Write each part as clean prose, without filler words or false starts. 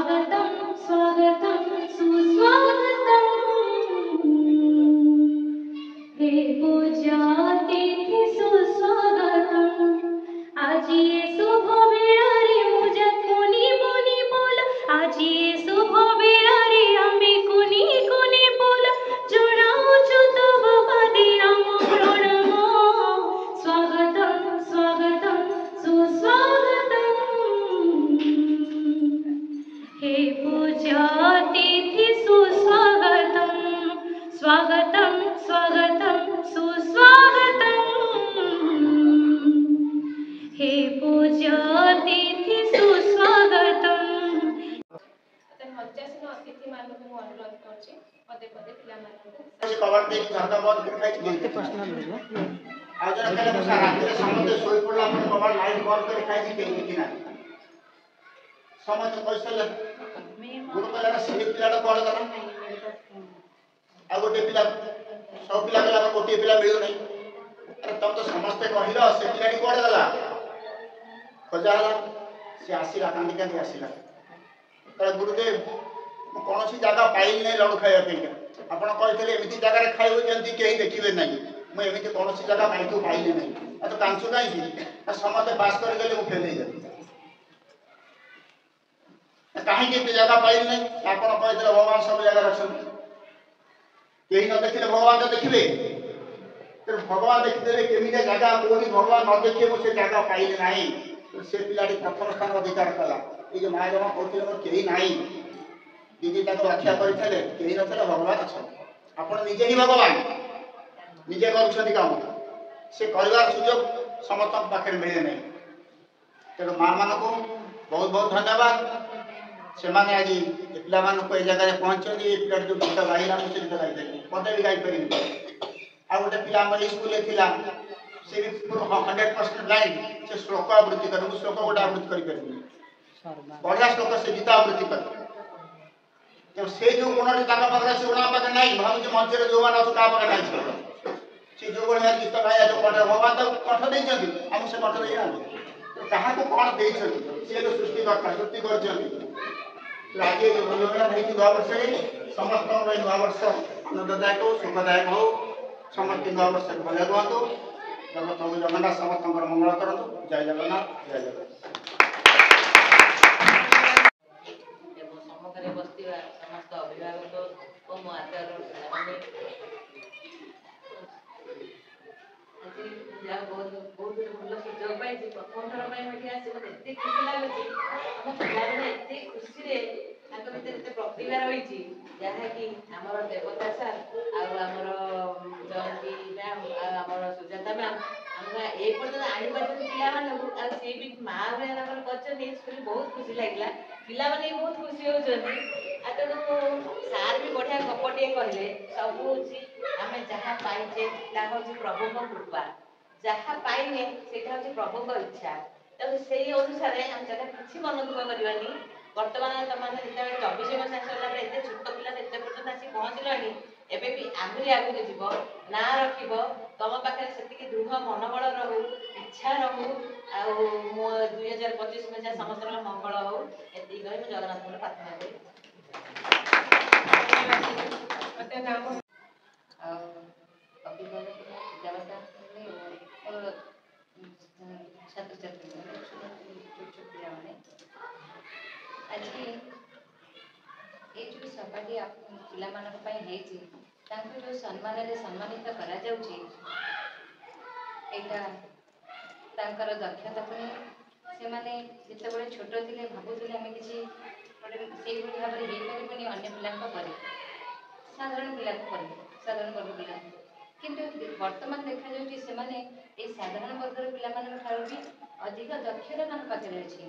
स्वागतं स्वागतं सुस्वागतं हे पूजातिथि सुस्वागतं आज ये शुभ बेळारे मुझे कोणी कोणी बोला आज ये शुभ बेळारे आम्ही कोणी कोणी बोला जोडाऊचु तव पादे राम प्रणव स्वागतं स्वागतं सुस्वागतं हे पूजातिथि सुस्वागतं स्वागतं स्वागतं सुस्वागतं हे पूजातिथि सुस्वागतं हजासीन अतिथि मानक अनुरोध करछी पदे पदे पिला मानक कवर देख झरका बंद कर खाई के पर्सनल ले आ जरा कले सारा रात समते सोई पड़ला अपन कवर लाइट बंद कर खाई के कि ना समते पैसा गुरु कला से पिलाटा कोड करा आ गोटे पिला सब पिला गला गोटे पिला मिलु नहीं अरे तुम तो समस्त कहिलो से पिलाटी कोड गला खोजाला से आसीला कांदी कांदी आसीला तर गुरुदेव कौन सी जगह पाइल नहीं लड़ू खाया आप कहते एमती जगह खाइबे जमी कहीं देखिए ना मुझे कौन सी जगह माइक पाइली नहीं तो कांचु कहीं समस्त पास कर गले फेल कहीं जगह पाइल नहीं आप कहते भगवान सब जगह अच्छा कहीं न देखिए भगवान तो देखिए भगवान देखिदे केमी जगह कौन भगवान न देखिए मुझे जगह पाइल ना से पिलाटी प्रथम स्थान अधिकार कला ये जो माँ जमा कहते मोर कहीं ना दीदी रक्षा करते कहीं ना भगवान अच्छा आपण निजे ही भगवान निजे कर काम से कर सुजोग समस्त पाखे मिले नहीं तेणु माँ मान को बहुत बहुत धन्यवाद से माने आज पिला को ये जगह पहुँचती पिला जो गीत गाइला मुझे गीत गाई मत भी गाई पारि आ गोटे पिला स्कूल से भी 100% लाइन से श्लोक आवृत्ति कर श्लोक गोटे आवृत्ति कर बढ़िया श्लोक से गीता आवृत्ति कर जब से जो गुण पाखे से गुण पाखे ना भाव मंच जो मैंने अच्छे पाखे ना से जो भाई गीत गाया जो कठ भगवान तो कठ देती आम से कठ देना क्या कौन दे सी तो सृष्टिकर्ता सृष्टि कर आज नुआ वर्ष समस्त नुआ वर्ष आनंददायक हो सुखदायक हो समस्त नुआ वर्ष भले रुहतु प्रभु जगन्नाथ समस्त मंगल करूँ जय जगन्नाथ जय जगन्नाथ बसवा समस्त अभिभावक और मो आचार्य बहुत बहुत भल सुजोग पाई प्रथम थर आस खुशी लगुच आम पिलाने एत खुशी भर प्रतिभा रही जहाँकि आमर देवता सार आमर जयंती मैम आमर सुजाता मैम आम ए पर्यटन आनी पिला सी भी माँ भाई कर बहुत खुशी लगे पिला माने बहुत खुशी होती तेणु सार भी बढ़िया गपटे कहले सब आम जहाँ पाइचे हूँ प्रभु कृपा जहाँ पाइने से प्रभु इच्छा तेणु से अनुसार आम जगह किसी मन दुख करवानी बर्तमान तुमने जिते 24 मास सरला एत छोट पिला एत पर्यटन आसी पहुँचल एबे भी आगुरी आगुरी जीव ना रखिब तुम पाखे से दृढ़ मनोबल रहू इच्छा रहू आउ मो 2025 मसीहा समस्त मंगल हो एति कही मुझे जगन्नाथ प्रार्थना करी अभिभावक पितामाता और छात्र छात्री छोट छोट पिला आज ये जो सभाटी पिला जो सम्मान सम्मानित करा दक्षता को नहीं से जिते छोट थे भावुले आम किसी गोटे भाव में हो पारे अन्य पिला साधारण पिला साधारण वर्ग पिला किंतु वर्तमान देखा जाए साधारण वर्गर पिला भी अधिक दक्षता पाखे अच्छी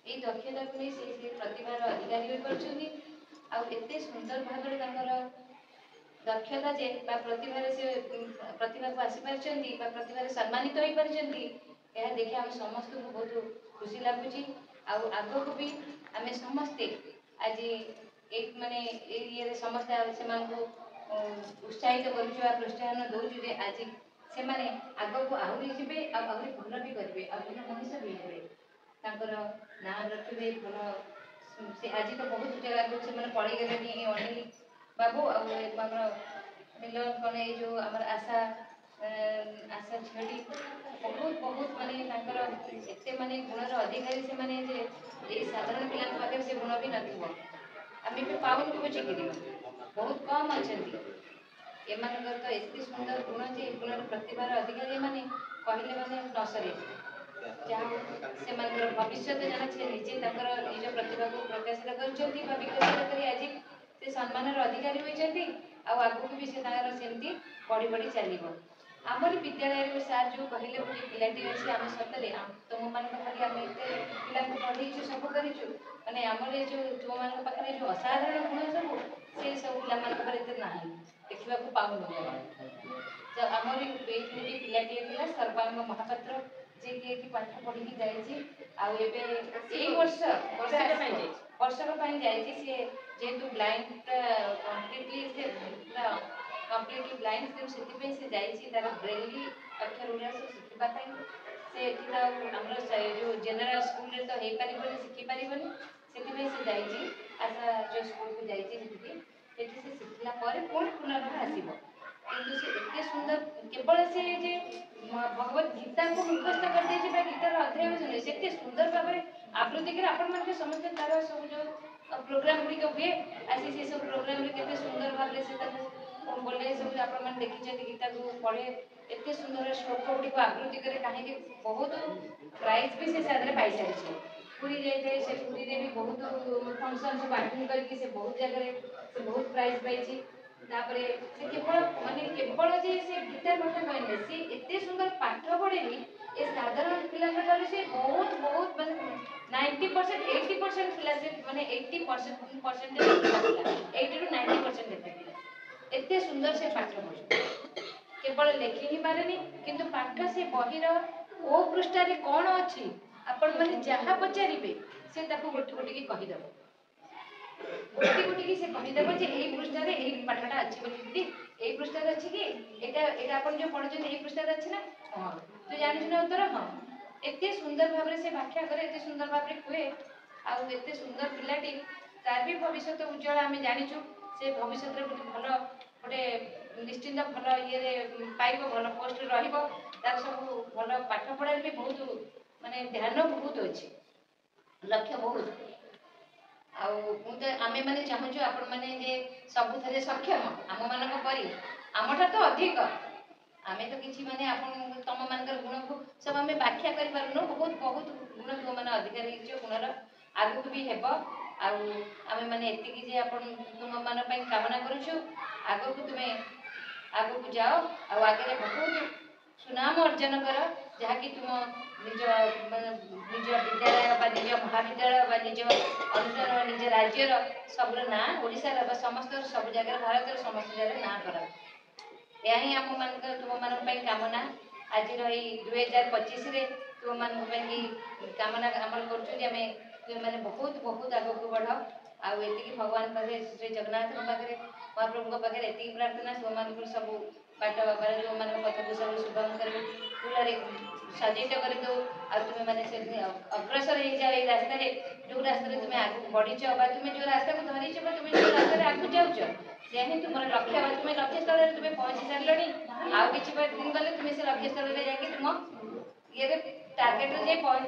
ये दक्षता को नहीं से प्रतिभार अधिकारी हो पार्टी सुंदर भाव दक्षता जे प्रतिभा से प्रतिभा को आसीपारी प्रतिभा सम्मानित हो पार्टी यह देखिए आम समस्त को बहुत खुशी लगुच आग को भी आम समस्ते आज एक माने ये समस्ते से उत्साहित कर प्रोत्साहन दौर आज से आग को आहरी जी आहरी भल भी करेंगे आ भल मनीष भी हे ना रखिए भल से आज तो बहुत जगह से पढ़ी गले अनिल बाबू आम मिलन कौन ये जो आम आशा आशा झीटी बहुत बहुत माने एत माने गुणर अधिकारी से माने ये साधारण पिला पाखे से गुण भी नथिबो आम भी पाऊन खोजिकी बहुत कम अच्छा एमानकर तो एत सुंदर गुण जे गुणर प्रतिभार अधिकारी माने कहले माने न सरे जहाँ भविष्य जहाँ से निजे निज प्रतिभा को प्रकाशित कर विकसित कर आज से सम्मान अधिकारी होती आगू भी से सेमती बढ़ी बढ़ी चलो आमर विद्यालय में सार जो कहले गोटे पिलाटी अच्छी आम सतरे तुम मान खाली आम एत पिला पढ़ेचु सब करूँ मैंने आमर जो जो मान पाखे जो असाधारण गुण सब से सब पिला ना देखा पाऊन आमर ये पिलाटी सर्वांग महापात्र जे कि पाठ पढ़ी जाइए वर्षक जाइए सी जेहेतु ब्लाइंड कम्प्लीटली ब्लाइंड से जाइए तार ब्रेली अक्षर गुड़ा सब शिखापी से आम जो जेनेल स्कूल तो हो पार शिखिपार से जाइए आशा जो स्कूल को जाइए से शिखला पुणी पुनर्बार आसो किंतु से एत सुंदर केवल से जे भगवत गीता को मुखस्त कर दे गीतार अध्याय से सुंदर भाव में आवृत्ति कर आपण मान समस्त तार सब जो प्रोग्राम गुड़िक हुए आसी से सब प्रोग्राम केते सुंदर भाव से बोले सब आपण मैंने देखी गीता को पढ़े एत सुंदर श्लोक गुड़िक आवृत्ति करे कहीं बहुत प्राइज भी से साथ पाई सारी पूरी जाए से पूरी भी बहुत फंक्शन सब अटेंड करके बहुत जगह से बहुत प्राइज पाई तापरे से केवल माने केवल जे से गीता पाठ कहले से एते सुंदर पाठ पढ़े भी ए साधारण पिला ठारे से बहुत बहुत माने 90% 80% पिला से माने 80% पिला 80 to 90% पिला एते सुंदर से पाठ पढ़े केवल लेखि ही पारेनी किंतु पाठ से बहिर ओ पृष्ठ रे कोन अछि आपण माने जहा पचारिबे से ताको गोटी गोटी की कहि दबो गोटी गोटी की से कहीदेव जे यही पृष्ठार यही पाठटा अच्छी बोली यही पृष्ठार अच्छी कि एटा अपन जो पढ़ुछन यही पृष्ठार अच्छी ना हां तो जानि ना उत्तर हां एते सुंदर भाव से व्याख्या करे एते सुंदर भाव रे हुए आ एते सुंदर पिलाटी तार भी भविष्य उज्जवल आमे जानिछु से भविष्य रे भलो गोटे निश्चिंत भलो ये रे पाइबो भलो पोस्ट रहिबो तार सब भलो पाठ पढ़ा भी बहुत माने ध्यान बहुत अछि लक्ष्य बहुत आमे माने चाहूँ आपण मैंने जे सबुथ सक्षम आम मान परी आमठा तो अधिक आमे तो किसी माने आपण तुम मान गुण को सब आम व्याख्या कर पारुनु बहुत बहुत गुण तुम मैंने अधिकारी गुणर आगू भी हेब आमे माने एतिकी जे आपण तुम मान कामना करूछु आगू को तुम्हें आगू को जाओ आगे बहुत सुनाम अर्जन कर जहाँकि तुम निज निज विद्यालय निज महाविद्यालय निज अनुष्ठान निज राज्यर सब ना ओडिशार समस्त सब जगह भारत समस्त जगह ना कर यही आम मान तुम मान कामना आज 2025 तुम मान कामना आम कर बहुत बहुत आग को बढ़ आती भगवान पाखे श्री जगन्नाथ पाखे महाप्रभु पाखे ये प्रार्थना तुम सब बाट बाबार जो मान कथा को सब शुभम कर फूल सजित कर दो तुम्हें मैंने अग्रसर हो जाओ ये रास्ता जो रास्ता तुम्हें आगे बढ़ीच तुम्हें जो रास्ता को धरीच तुम्हें जो रास्ता आगे जाऊच से ही तुम लक्ष्य तुम्हें लक्ष्य स्थल तुम्हें पहुँची सारे आउ कि दिन गले तुम्हें से लक्ष्य स्थल में जाकि तुम ये टार्गेट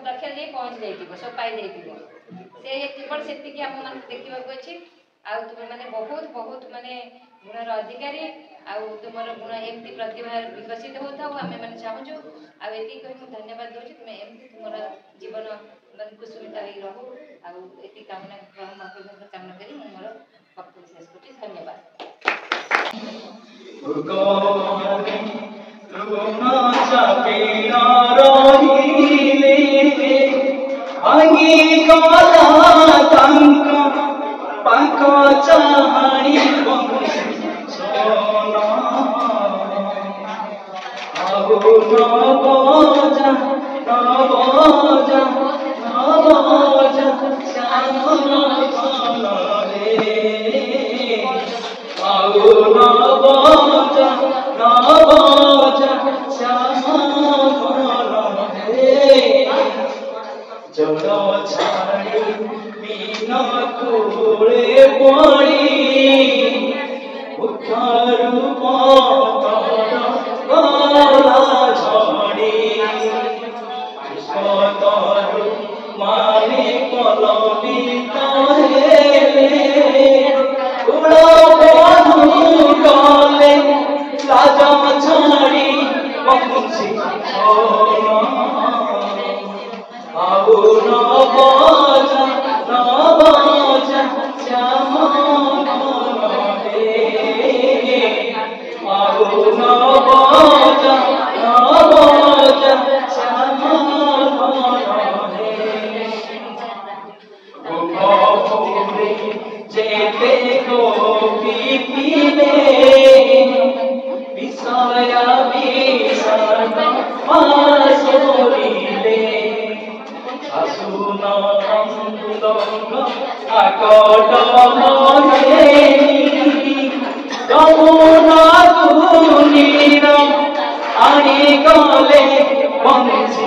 लक्ष्य जाए पहुँच जाइए सब पाई से केवल से आम मान देखा अच्छी आउ तुम्हें मैंने बहुत बहुत माने गुणर अधिकारी आउ तुम गुण एमती प्रतिभा विकसित होता आम मैंने चाहूँ आती कही मुझे धन्यवाद दूसरी तुम्हें एमती तुम जीवन मैं कुसुमिता हो रहू आती कामना महाप्रभु कामना करी मोर वक्तव्य शेष कर धन्यवाद। Jolo chhadi mino কূলে পড়ি উদ্ধার পতন গলা ঝড়ি কতরু মানে কলবিত হেলে উড়ো বধু গলে লাজ ছাড়ি বংশী আবু নবজা শ্যাম আবু নবজা শ্যাম যেতে গোপীলে বিষয় বিষণ মাসরিলে আসুন আকট মনে যমুনা গুণীর আনি গলে বংশী